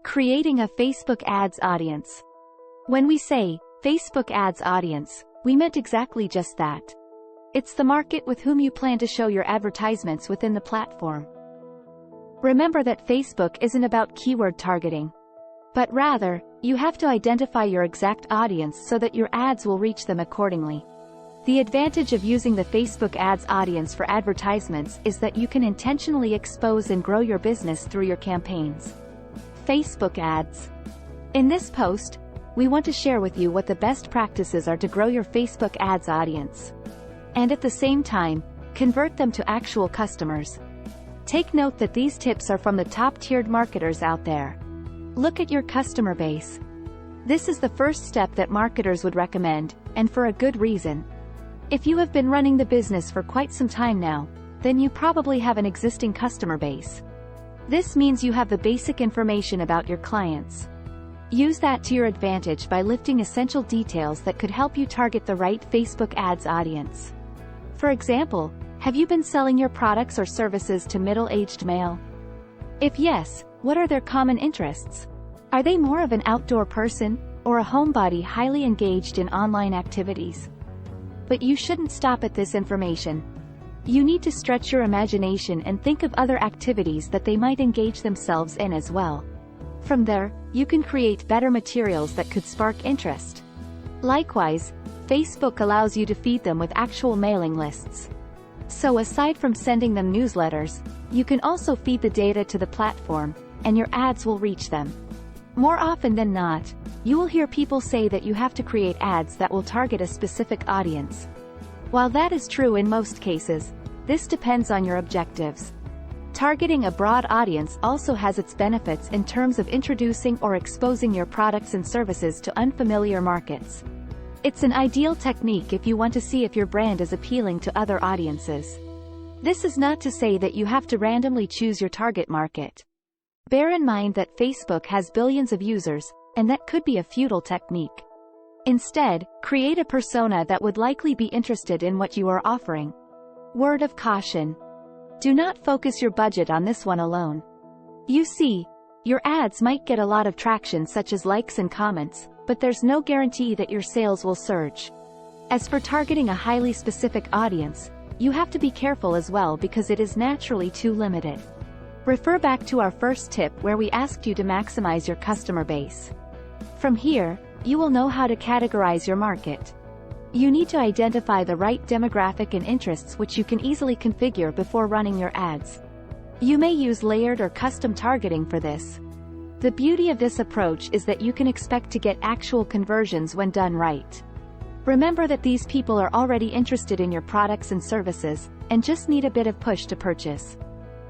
Creating a Facebook ads audience. When we say Facebook ads audience, we meant exactly just that. It's the market with whom you plan to show your advertisements within the platform. Remember that Facebook isn't about keyword targeting, but rather, you have to identify your exact audience so that your ads will reach them accordingly. The advantage of using the Facebook ads audience for advertisements is that you can intentionally expose and grow your business through your campaigns. Facebook ads. In this post, we want to share with you what the best practices are to grow your Facebook ads audience, and at the same time, convert them to actual customers. Take note that these tips are from the top-tiered marketers out there. Look at your customer base. This is the first step that marketers would recommend, and for a good reason. If you have been running the business for quite some time now, then you probably have an existing customer base. This means you have the basic information about your clients. Use that to your advantage by lifting essential details that could help you target the right Facebook ads audience. For example, have you been selling your products or services to middle-aged male? If yes, what are their common interests? Are they more of an outdoor person, or a homebody highly engaged in online activities? But you shouldn't stop at this information. You need to stretch your imagination and think of other activities that they might engage themselves in as well. From there, you can create better materials that could spark interest. Likewise, Facebook allows you to feed them with actual mailing lists. So aside from sending them newsletters, you can also feed the data to the platform, and your ads will reach them. More often than not, you will hear people say that you have to create ads that will target a specific audience. While that is true in most cases, this depends on your objectives. Targeting a broad audience also has its benefits in terms of introducing or exposing your products and services to unfamiliar markets. It's an ideal technique if you want to see if your brand is appealing to other audiences. This is not to say that you have to randomly choose your target market. Bear in mind that Facebook has billions of users, and that could be a futile technique. Instead, create a persona that would likely be interested in what you are offering. Word of caution. Do not focus your budget on this one alone. You see, your ads might get a lot of traction such as likes and comments, but there's no guarantee that your sales will surge. As for targeting a highly specific audience, you have to be careful as well because it is naturally too limited. Refer back to our first tip where we asked you to maximize your customer base. From here, you will know how to categorize your market. You need to identify the right demographic and interests which you can easily configure before running your ads. You may use layered or custom targeting for this. The beauty of this approach is that you can expect to get actual conversions when done right. Remember that these people are already interested in your products and services, and just need a bit of push to purchase.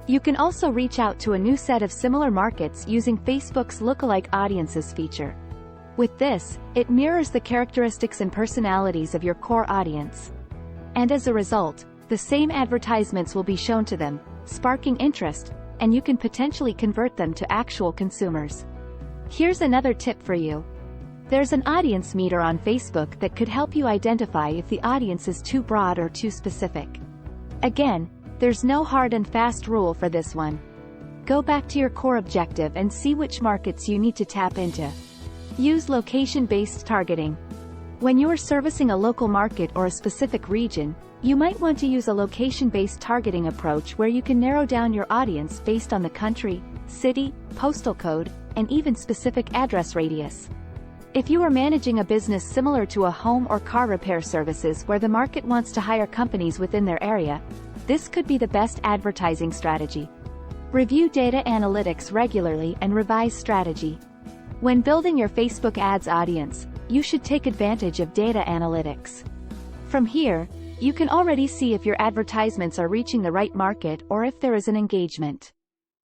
You can also reach out to a new set of similar markets using Facebook's lookalike audiences feature. With this, it mirrors the characteristics and personalities of your core audience. And as a result, the same advertisements will be shown to them, sparking interest, and you can potentially convert them to actual consumers. Here's another tip for you. There's an audience meter on Facebook that could help you identify if the audience is too broad or too specific. Again, there's no hard and fast rule for this one. Go back to your core objective and see which markets you need to tap into. Use location-based targeting. When you are servicing a local market or a specific region, you might want to use a location-based targeting approach where you can narrow down your audience based on the country, city, postal code, and even specific address radius. If you are managing a business similar to a home or car repair services where the market wants to hire companies within their area, this could be the best advertising strategy. Review data analytics regularly and revise strategy. When building your Facebook ads audience, you should take advantage of data analytics. From here, you can already see if your advertisements are reaching the right market or if there is an engagement.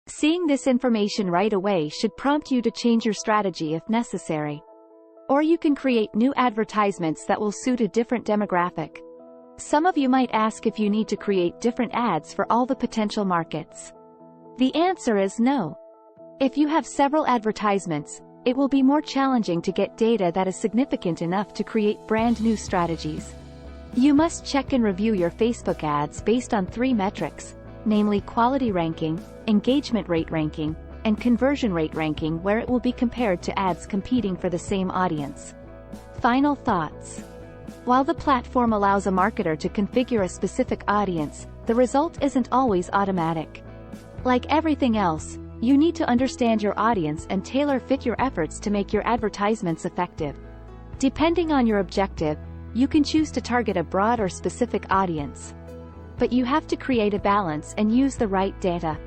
Seeing this information right away should prompt you to change your strategy if necessary. Or you can create new advertisements that will suit a different demographic. Some of you might ask if you need to create different ads for all the potential markets. The answer is no. If you have several advertisements, it will be more challenging to get data that is significant enough to create brand new strategies. You must check and review your Facebook ads based on 3 metrics, namely quality ranking, engagement rate ranking, and conversion rate ranking where it will be compared to ads competing for the same audience. Final thoughts. While the platform allows a marketer to configure a specific audience, the result isn't always automatic. Like everything else, you need to understand your audience and tailor-fit your efforts to make your advertisements effective. Depending on your objective, you can choose to target a broad or specific audience. But you have to create a balance and use the right data.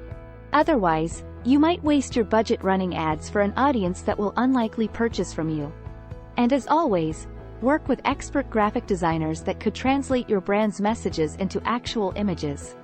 Otherwise, you might waste your budget running ads for an audience that will unlikely purchase from you. And as always, work with expert graphic designers that could translate your brand's messages into actual images.